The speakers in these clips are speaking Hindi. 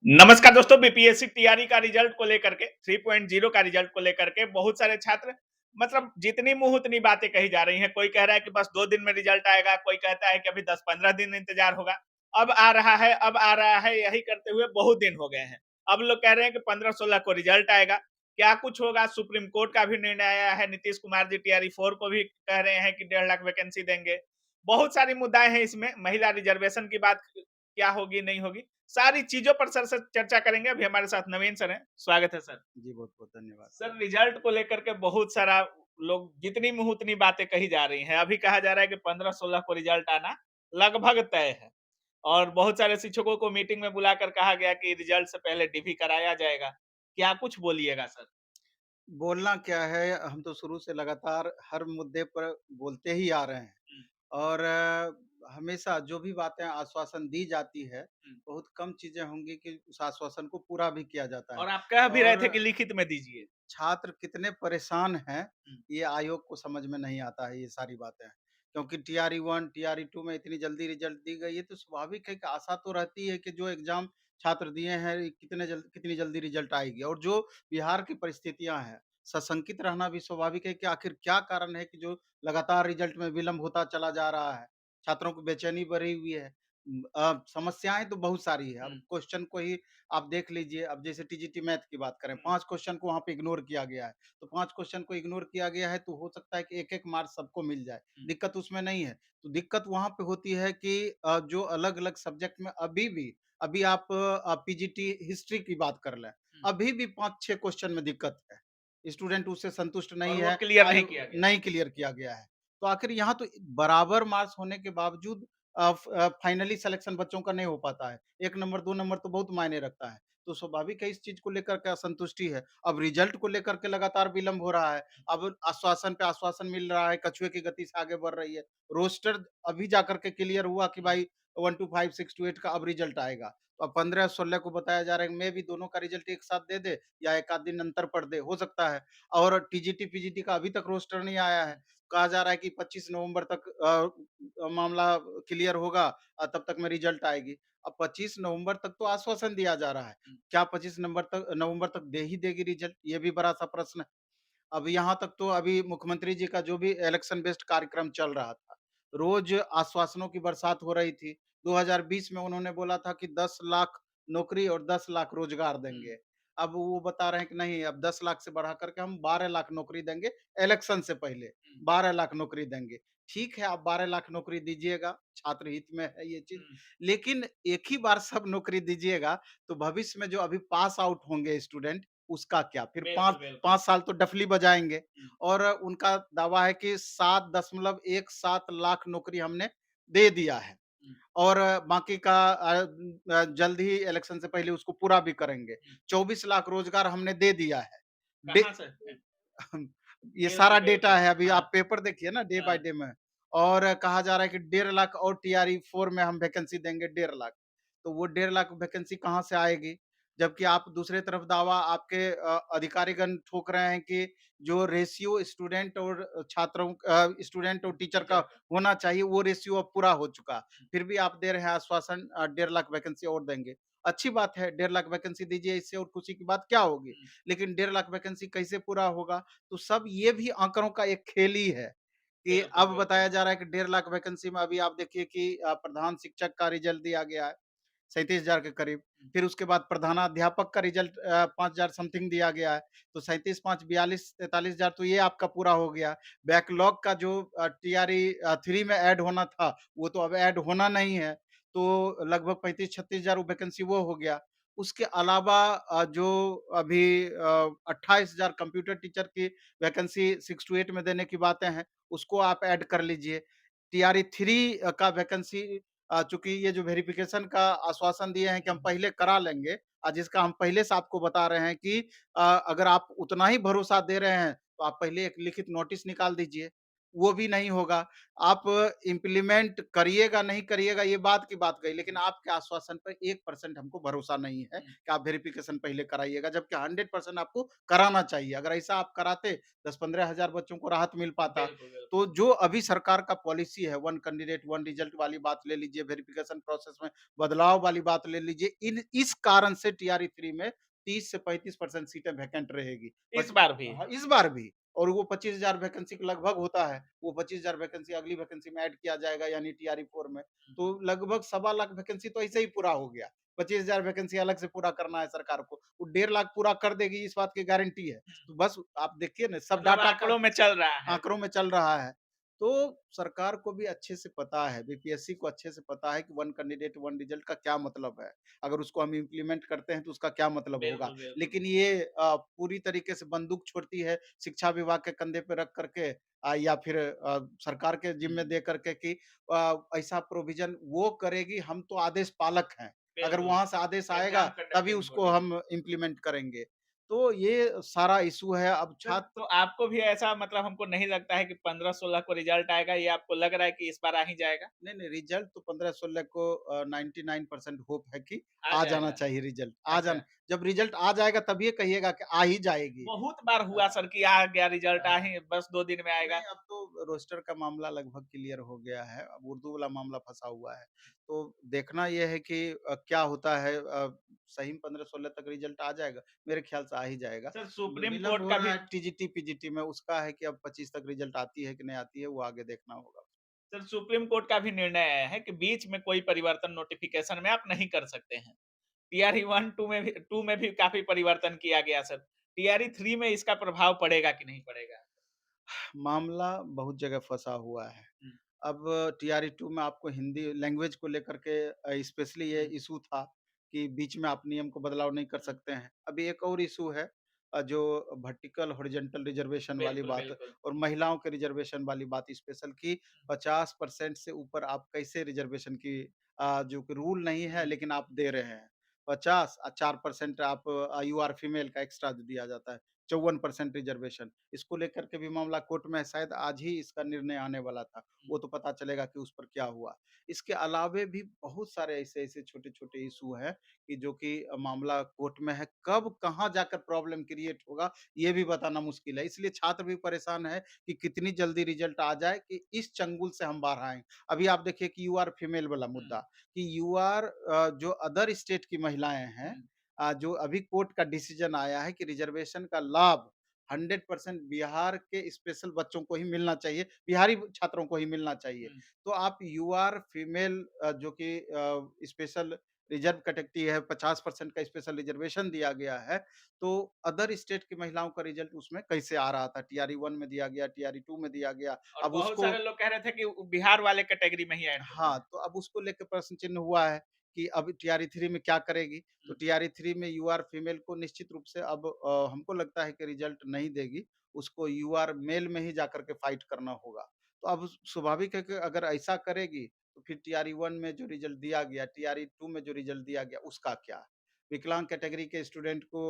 नमस्कार दोस्तों, बीपीएससी तैयारी का रिजल्ट को लेकर के 3.0 का रिजल्ट को लेकर के बहुत सारे छात्र मतलब जितनी मुंह उतनी बातें कही जा रही हैं। कोई कह रहा है कि बस 2 दिन में रिजल्ट आएगा, कोई कहता है कि अभी 10-15 दिन इंतजार होगा। अब आ रहा है, अब आ रहा है, यही करते हुए बहुत दिन हो गए हैं। अब लोग कह रहे हैं कि 15-16 को रिजल्ट आएगा। क्या कुछ होगा? सुप्रीम कोर्ट का भी निर्णय आया है। नीतीश कुमार जी टीआरई 4 को भी कह रहे हैं कि 1.5 लाख वैकेंसी देंगे। बहुत सारी मुद्दाएं हैं इसमें। महिला रिजर्वेशन की बात क्या होगी, नहीं होगी, सारी चीजों पर सर से चर्चा करेंगे। अभी हमारे साथ नवीन सर हैं, स्वागत है सर। जी, बहुत-बहुत धन्यवाद। सर, रिजल्ट को लेकर के बहुत सारा लोग जितनी मुंह उतनी बातें कही जा रही हैं। अभी कहा जा रहा है कि 15-16 को रिजल्ट आना लगभग तय है और बहुत सारे शिक्षकों को मीटिंग में बुलाकर कहा गया कि रिजल्ट से पहले डीवी कराया जाएगा। क्या कुछ बोलिएगा सर? बोलना क्या है, हम तो शुरू से लगातार हर मुद्दे पर बोलते ही आ रहे हैं हुँ, और हमेशा जो भी बातें आश्वासन दी जाती है, हुँ। बहुत कम चीज़ें होंगी कि उस आश्वासन को पूरा भी किया जाता है और आप कह भी रहे और थे कि लिखित में दीजिए। छात्र कितने परेशान हैं, हुँ, ये आयोग को समझ में नहीं आता है ये सारी बातें। क्योंकि टीआरई 1, टीआरई 2 में इतनी जल्दी रिज़ल्ट दी गई है, तो स्वाभाविक है कि आशा तो रहती है कि जो एग्ज़ाम छात्र दिए हैं, कितनी जल्दी रिज़ल्ट आएगी और जो बिहार की परिस्थितियाँ हैं, सशंकित रहना भी स्वाभाविक है कि आखिर क्या कारण है कि जो लगातार रिज़ल्ट में विलंब होता चला जा रहा है। छात्रों की बेचैनी बढ़ी हुई है। समस्याएँ तो बहुत सारी है। अब हुँ, क्वेश्चन को ही आप देख लीजिए, अब जैसे टीजीटी मैथ की बात करें, हुँ, 5 क्वेश्चन को वहाँ पे इग्नोर किया गया है। तो 5 क्वेश्चन को इग्नोर किया गया है, तो हो सकता है कि 1-1 मार्क्स सबको मिल जाए, हुँ, दिक्कत उसमें नहीं है। तो दिक्कत वहाँ पे होती है कि जो अलग-अलग सब्जेक्ट में अभी आप पीजीटी हिस्ट्री की बात कर लें, हुँ। अभी भी 5-6 क्वेश्चन में दिक्कत है। स्टूडेंट उससे संतुष्ट और नहीं वो है, क्लियर नहीं आयु किया गया। नहीं क्लियर किया गया है। तो आखिर यहाँ तो बराबर मार्क्स होने के बावजूद फाइनली सिलेक्शन बच्चों का नहीं हो पाता है। 1 नंबर, 2 नंबर तो बहुत मायने रखता है। तो स्वाभाविक है इस चीज़ को लेकर के असंतुष्टि है। अब रिज़ल्ट को लेकर के लगातार विलंब हो रहा है। अब आश्वासन पे आश्वासन मिल रहा है, कछुए की गति से आगे बढ़ रही है। रोस्टर अभी जाकर के क्लियर हुआ कि हुँ, भाई 1 टू 5, 6 टू 8 का अब रिज़ल्ट आएगा। तो अब 15-16 को बताया जा रहा है कि मेबी दोनों का रिज़ल्ट एक साथ दे दे या 1 आध दिन अंतर पड़ दे, हो सकता है। और टीजीटी, पीजीटी का अभी तक रोस्टर नहीं आया है। कहा जा रहा है कि 25 नवंबर तक मामला क्लियर होगा तब तक में रिज़ल्ट आएगी। अब 25 नवंबर तक तो आश्वासन दिया जा रहा है। हुँ, क्या 25 नवंबर तक दे ही देगी रिज़ल्ट? ये भी बड़ा-सा प्रश्न है। अब यहाँ तक तो अभी मुख्यमंत्री जी का जो भी इलेक्शन बेस्ड कार्यक्रम चल रहा था, रोज़ आश्वासनों की बरसात हो रही थी। 2020 में उन्होंने बोला था कि 10 लाख नौकरी और 10 लाख रोज़गार हुँ, देंगे। अब वो बता रहे हैं कि नहीं, अब 10 लाख से बढ़ा कर के हम 12 लाख नौकरी देंगे इलेक्शन से पहले, हुँ, 12 लाख नौकरी देंगे। ठीक है, आप 12 लाख नौकरी दीजिएगा, छात्र हित में है ये चीज़। हुँ। लेकिन एक ही बार सब नौकरी दीजिएगा, तो भविष्य में जो अभी पास आउट होंगे स्टूडेंट, उसका क्या? फिर बिल्कुल, 5 बिल्कुल। 5 साल तो डफली बजाएँगे हुँ, और उनका दावा है कि 7.17 लाख नौकरी हमने दे दिया है हुँ, और बाकी का जल्द ही इलेक्शन से पहले उसको पूरा भी करेंगे। हुँ। 24 लाख रोज़गार हमने दे दिया है। डे कहाँ से? ये सारा बिल्कुल, डेटा बिल्कुल। है, अभी हाँ, आप पेपर देखिए ना डे बाय हाँ। डे में और कहा जा रहा है कि 1.5 लाख और टीआरई 4 में हम वैकेंसी देंगे 1.5 लाख। तो वो 1.5 लाख वैकेंसी कहाँ से आएगी? जबकि आप दूसरे तरफ दावा आपके अधिकारीगण ठोक रहे हैं कि जो रेशियो स्टूडेंट और स्टूडेंट और टीचर का टीचर का। होना चाहिए, वो रेशियो अब पूरा हो चुका। हुँ, फिर भी आप दे रहे हैं आश्वासन 1.5 लाख वैकेंसी और देंगे। अच्छी बात है, 1.5 लाख वैकेंसी दीजिए, इससे और खुशी की बात क्या होगी? हुँ। लेकिन 1.5 लाख वैकेंसी कैसे पूरा होगा? तो सब ये भी आंकड़ों का एक खेल ही है कि बिल्कुल, अब बताया बिल्कुल। जा रहा है कि 1.5 लाख वैकेंसी में अभी आप देखिए कि प्रधान शिक्षक का रिजल्ट दिया गया है 37,000 के करीब। हुँ, फिर उसके बाद प्रधानाध्यापक का रिजल्ट 5,000 समथिंग दिया गया है। तो 37, 5, 42, 43,000 तो ये आपका पूरा हो गया। बैकलॉग का जो टीआरई 3 में ऐड होना था, वो तो अब ऐड होना नहीं है। तो लगभग 35-36,000 वैकेंसी वो हो गया। उसके अलावा जो अभी 28,000 कंप्यूटर टीचर की वैकेंसी 6 टू 8 में देने की बातें हैं, उसको आप ऐड कर लीजिए। टीआरई 3 का वैकेंसी चूँकि ये जो वेरिफ़िकेशन का आश्वासन दिए हैं कि हम पहले करा लेंगे जिसका हम पहले से आपको बता रहे हैं कि अगर आप उतना ही भरोसा दे रहे हैं, तो आप पहले एक लिखित नोटिस निकाल दीजिए। वो भी नहीं होगा। आप इम्प्लीमेंट करिएगा, नहीं करिएगा ये बात की बात गई, लेकिन आपके आश्वासन पर 1% हमको भरोसा नहीं है हुँ, कि आप वेरिफ़िकेशन पहले कराइएगा, जबकि 100% आपको कराना चाहिए। अगर ऐसा आप कराते 10-15 हज़ार बच्चों को राहत मिल पाता। बिल्कुल, बिल्कुल। तो जो अभी सरकार का पॉलिसी है, वन कैंडिडेट वन रिजल्ट वाली बात ले लीजिए, वेरिफ़िकेशन प्रोसेस में बदलाव वाली बात ले लीजिए, इन इस कारण से टीआरई 3 में 30 से 35% सीटें वैकेंट रहेगी। इस बार भी। हाँ, इस बार भी। और वो 25,000 वैकेंसी के लगभग होता है। वो 25,000 वैकेंसी अगली वैकेंसी में ऐड किया जाएगा यानी टीआरई 4 में। तो लगभग सवा लाख वैकेंसी तो ऐसे ही पूरा हो गया। 25,000 वैकेंसी अलग से पूरा करना है सरकार को। वो 1.5 लाख पूरा कर देगी इस बात की गारंटी है। तो बस आप देखिए ना सब मतलब डाटा का आंकड़ों में चल रहा है। आँकड़ों में चल रहा है। तो सरकार को भी अच्छे से पता है, बीपीएससी को अच्छे से पता है कि वन कैंडिडेट वन रिजल्ट का क्या मतलब है। अगर उसको हम इम्प्लीमेंट करते हैं तो उसका क्या मतलब होगा। बिल्कुल, बिल्कुल। लेकिन ये पूरी तरीके से बंदूक छोड़ती है शिक्षा विभाग के कंधे पे रख कर के या फिर सरकार के जिम्मे हुँ, दे करके कि ऐसा प्रोविज़न वो करेगी, हम तो आदेश पालक हैं। अगर बिल्कुल। वहाँ से आदेश आएगा एग्ज़ाम तभी कंडक्टिंग उसको बॉडी। हम इम्प्लीमेंट करेंगे। तो ये सारा इश्यू है। अब सर, छात्र तो आपको भी ऐसा मतलब हमको नहीं लगता है कि 15-16 को रिज़ल्ट आएगा, ये आपको लग रहा है कि इस बार आ ही जाएगा? नहीं, नहीं, रिज़ल्ट तो 15-16 को 99% होप है कि आ आ जाना जाएगा। चाहिए रिज़ल्ट, आ अच्छा। जाना जब रिज़ल्ट आ जाएगा तब ये कहिएगा कि आ ही जाएगी। बहुत बार अ हुआ सर कि आ गया रिज़ल्ट आ अ, ही बस 2 दिन में आएगा। नहीं अब तो रोस्टर का मामला लगभग क्लियर हो गया है, अब उर्दू वाला मामला फँसा हुआ है। तो देखना ये है कि क्या होता है सही में 15-16 तक रिज़ल्ट आ जाएगा? मेरे ख़्याल से आ ही जाएगा। सर सुप्रीम विलंब कोर्ट हो का रहा भी है टीजीटी, पीजीटी में उसका है कि अब 25 तक रिज़ल्ट आती है कि नहीं आती है, वो आगे देखना होगा। सर सुप्रीम कोर्ट का भी निर्णय आया है कि बीच में कोई परिवर्तन नोटिफ़िकेशन में आप नहीं कर सकते हैं। टीआरई 1, 2 में भी काफ़ी परिवर्तन किया गया सर। टीआरई 3 में इसका प्रभाव पड़ेगा कि नहीं पड़ेगा? मामला बहुत जगह फँसा हुआ है। हुँ, अब टीआरई 2 में आपको हिंदी लैंग्वेज को लेकर के स्पेशली ये हुँ, इश्यू था कि बीच में आप नियम को बदलाव नहीं कर हुँ। सकते हैं। अभी एक और इश्यू है जो वर्टिकल हॉरिज़ॉन्टल रिज़र्वेशन वाली बिल्कुल, बात बिल्कुल। और महिलाओं के रिज़र्वेशन वाली बात स्पेशल कि 50% से ऊपर आप कैसे रिज़र्वेशन की जो कि रूल नहीं है हुँ, लेकिन आप दे रहे हैं। 50 4% आप यू आर फीमेल का एक्स्ट्रा दिया जाता है। 54% रिज़र्वेशन इसको लेकर के भी मामला कोर्ट में है, शायद आज ही इसका निर्णय आने वाला था। हुँ, वो तो पता चलेगा कि उस पर क्या हुआ। इसके अलावे भी बहुत सारे ऐसे-ऐसे छोटे-छोटे इश्यू हैं कि जो कि मामला कोर्ट में है। कब कहाँ जाकर प्रॉब्लम क्रिएट होगा, ये भी बताना मुश्किल है। इसलिए छात्र भी परेशान है कि कितनी जल्दी रिज़ल्ट आ जाए कि इस चंगुल से हम बाहर आएँ। अभी आप देखिए कि यू आर फीमेल वाला हुँ, मुद्दा कि यू आर जो अदर स्टेट की महिलाएँ हैं हुँ, जो अभी कोर्ट का डिसीज़न आया है कि रिज़र्वेशन का लाभ 100% बिहार के स्पेशल बच्चों को ही मिलना चाहिए, बिहारी छात्रों को ही मिलना चाहिए। हुँ। तो आप यूआर फीमेल जो कि स्पेशल रिज़र्व कैटेगरी है, 50% का स्पेशल रिज़र्वेशन दिया गया है, तो अदर स्टेट की महिलाओं का रिज़ल्ट उसमें कैसे आ रहा था? टीआरई 1 में दिया गया, टीआरई 2 में दिया गया। और अब बहुत उसको सारे लोग कह रहे थे कि बिहार वाले कैटेगरी में ही ऐड होना हाँ, है। तो अब उसको लेके प्रश्न चिन्ह हुआ है कि अब टीआरई 3 में क्या करेगी? तो हुँ, टीआरई 3 में यूआर फीमेल को निश्चित रूप से अब हमको लगता है कि रिज़ल्ट नहीं देगी, उसको यूआर मेल में ही जाकर के फाइट करना होगा। तो अब स्वाभाविक है कि अगर ऐसा करेगी, तो फिर टीआरई 1 में जो रिज़ल्ट दिया गया, टीआरई 2 में जो रिज़ल्ट दिया गया, उसका क्या? विकलांग कैटेगरी के स्टूडेंट को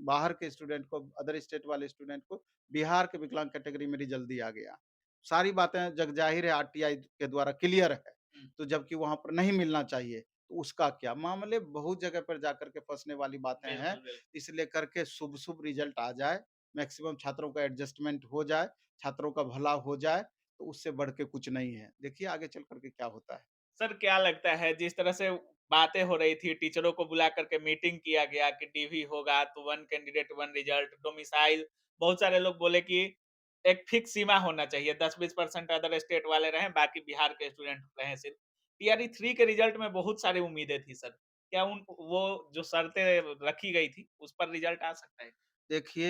बाहर के स्टूडेंट को, अदर स्टेट वाले स्टूडेंट को बिहार के विकलांग कैटेगरी में रिज़ल्ट दिया गया। सारी बातें जग ज़ाहिर है आरटीआई के द्वारा क्लियर है। हुँ, तो जबकि वहाँ पर नहीं मिलना चाहिए, तो उसका क्या? मामले बहुत जगह पर जाकर के फँसने वाली बातें हैं, बिल्कुल, बिल्कुल। इसलिए करके शुभ-शुभ रिज़ल्ट आ जाए, मैक्सिमम छात्रों का एडजस्टमेंट हो जाए, छात्रों का भला हो जाए, तो उससे बढ़ के कुछ नहीं है। देखिए आगे चल कर के क्या होता है। सर क्या लगता है जिस तरह से बातें हो रही थी, टीचरों को बुला कर के मीटिंग किया गया कि डीवी होगा तो one candidate one result, domicile बहुत सारे लोग बोले कि एक फिक्स सीमा होना चाहिए, 10-20% अदर स्टेट वाले रहें, बाकी बिहार के स्टूडेंट रहें सिर्फ। टीआरई 3 के रिजल्ट में बहुत सारी उम्मीदें थी सर। क्या उन वो जो शर्तें रखी गई थी, उस पर रिजल्ट आ सकता है? देखिए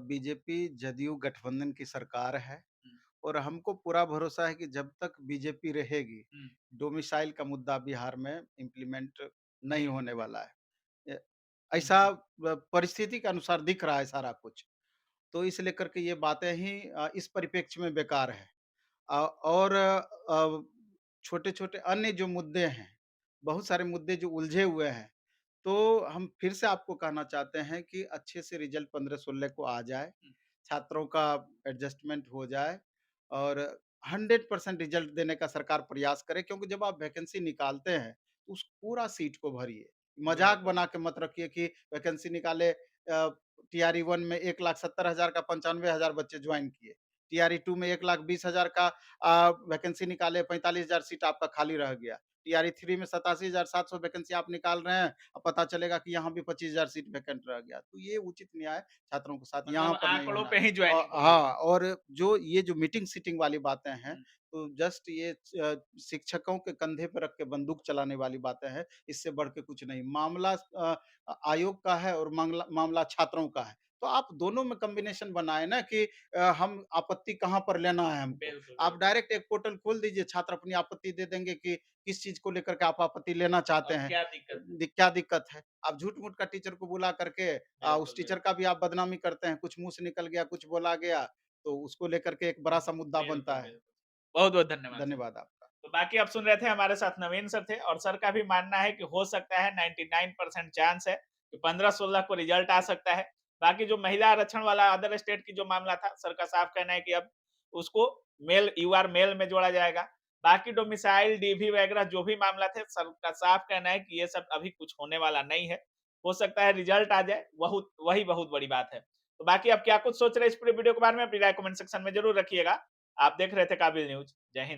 बीजेपी, जदयू गठबंधन की सरकार है हुँ, और हमको पूरा भरोसा है कि जब तक बीजेपी रहेगी, हुँ, डोमिसाइल का मुद्दा बिहार में इम्प्लीमेंट नहीं नहीं होने होने वाला है। ए हुँ, ऐसा परिस्थिति के अनुसार दिख रहा है सारा कुछ। तो इस लेकर के ये बातें ही इस परिप्रेक्ष्य में बेकार है। और छोटे-छोटे अन्य जो मुद्दे हैं, बहुत सारे मुद्दे जो उलझे हुए हैं, तो हम फिर से आपको कहना चाहते हैं कि अच्छे से रिज़ल्ट 15-16 को आ जाए, हुँ, छात्रों का एडजस्टमेंट हो जाए और 100% रिजल्ट देने का सरकार प्रयास करे, क्योंकि जब आप वैकेंसी निकालते हैं, तो उस पूरा सीट को भरिए। मज़ाक बिल्कुल। बना के मत रखिए कि वैकेंसी निकाले टीआरई 1 में 1,70,000 का 95,000 बच्चे जॉइन किए। टीआरई 2 में 1,20,000 का वैकेंसी निकाले, 45,000 सीट आपका खाली रह गया। टीआरई 3 में 87,700 वैकेंसी आप निकाल रहे हैं, अब पता चलेगा कि यहाँ भी 25,000 सीट वैकेंट रह गया। तो ये उचित न्याय छात्रों के साथ यहाँ मतलब पर नहीं आंकड़ों होना। पे ही ज्वाइनिंग होगी। हाँ, और जो ये जो मीटिंग-सीटिंग वाली बातें हैं, हुँ, तो जस्ट ये शिक्षकों के कंधे पे रख के बंदूक चलाने वाली बातें हैं, इससे बढ़ के कुछ नहीं। मामला आयोग का है और मामला मामला छात्रों का है। तो आप दोनों में कॉम्बिनेशन बनाएँ ना कि हम आपत्ति कहाँ पर लेना है हमको। बिल्कुल, आप बिल्कुल। डायरेक्ट एक पोर्टल खोल दीजिए, छात्र अपनी आपत्ति दे देंगे कि किस चीज़ को लेकर के आप आपत्ति लेना चाहते और हैं। क्या दिक्कत है? क्या दिक्कत है? आप झूठ-मूठ का टीचर को बुला करके उस बिल्कुल, टीचर बिल्कुल। का भी आप बदनामी करते हैं, कुछ मुँह से निकल गया, कुछ बोला गया, तो उसको लेकर के एक बड़ा-सा मुद्दा बिल्कुल, बनता है। बिल्कुल। बहुत-बहुत धन्यवाद सर। धन्यवाद आपका। तो बाकी आप सुन रहे थे हमारे साथ नवीन सर थे और सर का भी मानना है कि हो सकता है 99% चांस है कि 15-16 को रिजल्ट आ सकता है। बाकी जो महिला आरक्षण वाला अदर स्टेट की जो मामला था, सर का साफ कहना है कि अब उसको मेल यूआर मेल में जोड़ा जाएगा। बाकी डोमिसाइल, डीवी वगैरह जो भी मामला थे, सर का साफ कहना है कि ये सब अभी कुछ होने वाला नहीं है। हो सकता है रिजल्ट आ जाए, वही बहुत बड़ी बात है। तो बाकी आप क्या कुछ सोच रहे हैं इस पूरे वीडियो के बारे में? अपनी राय कमेंट सेक्शन में ज़रूर रखिएगा। आप देख रहे थे काबिल न्यूज़। जय हिंद।